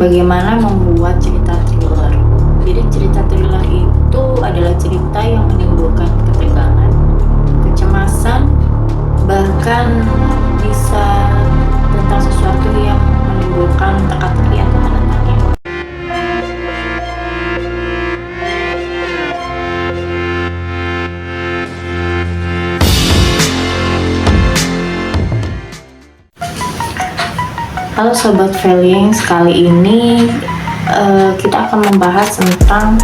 Bagaimana membuat cerita thriller? Jadi cerita thriller itu adalah cerita yang menimbulkan ketegangan, kecemasan, bahkan bisa tentang sesuatu yang menimbulkan teka-teki atau tanda tanya. Halo Sobat Feelings, kali ini kita akan membahas tentang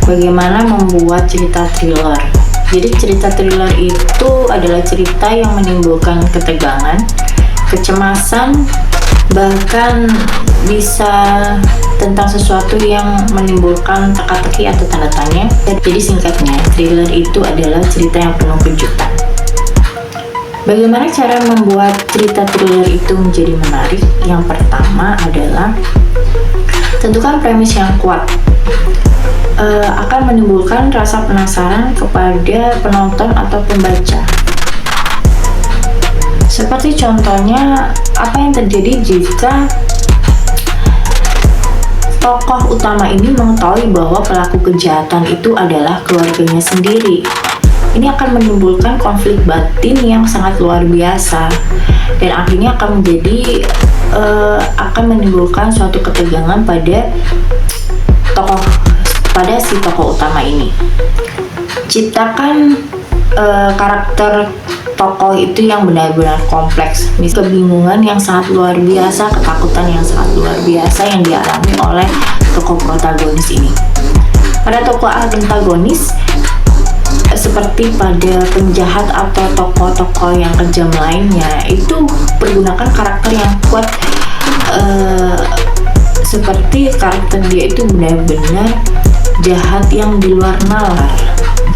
bagaimana membuat cerita thriller. Jadi cerita thriller itu adalah cerita yang menimbulkan ketegangan, kecemasan, bahkan bisa tentang sesuatu yang menimbulkan teka-teki atau tanda tanya. Jadi singkatnya, thriller itu adalah cerita yang penuh kejutan. Bagaimana cara membuat cerita thriller itu menjadi menarik? Yang pertama adalah tentukan premis yang kuat. Akan menimbulkan rasa penasaran kepada penonton atau pembaca. Seperti contohnya, apa yang terjadi jika tokoh utama ini mengetahui bahwa pelaku kejahatan itu adalah keluarganya sendiri. Ini akan menimbulkan konflik batin yang sangat luar biasa dan akhirnya akan menimbulkan suatu ketegangan pada si tokoh utama ini. Ciptakan karakter tokoh itu yang benar-benar kompleks, kebingungan yang sangat luar biasa, ketakutan yang sangat luar biasa yang dialami oleh tokoh protagonis ini. Pada tokoh antagonis, seperti pada penjahat atau tokoh-tokoh yang kejam lainnya, itu pergunakan karakter yang kuat, seperti karakter dia itu benar-benar jahat yang di luar nalar.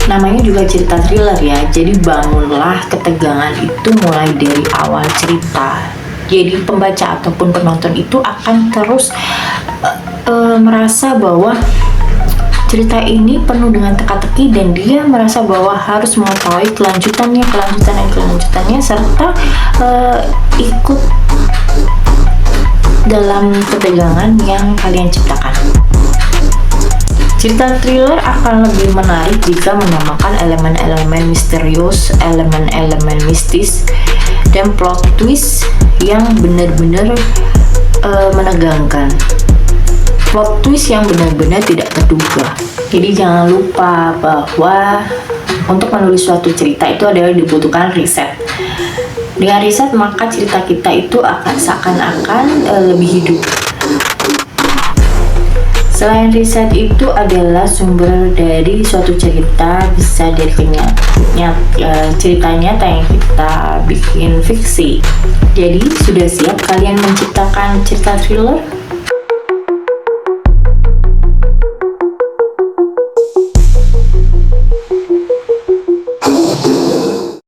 Namanya juga cerita thriller ya, jadi bangunlah ketegangan itu mulai dari awal cerita. Jadi pembaca ataupun penonton itu akan terus merasa bahwa cerita ini penuh dengan teka-teki dan dia merasa bahwa harus mengetahui kelanjutannya serta ikut dalam ketegangan yang kalian ciptakan. Cerita thriller akan lebih menarik jika menambahkan elemen-elemen misterius, elemen-elemen mistis, dan plot twist yang benar-benar menegangkan. Plot twist yang benar-benar tidak terduga. Jadi jangan lupa bahwa untuk menulis suatu cerita itu adalah dibutuhkan riset. Dengan riset maka cerita kita itu akan seakan-akan lebih hidup. Selain riset itu adalah sumber dari suatu cerita, bisa dari cerita nyata yang kita bikin fiksi. Jadi sudah siap kalian menciptakan cerita thriller?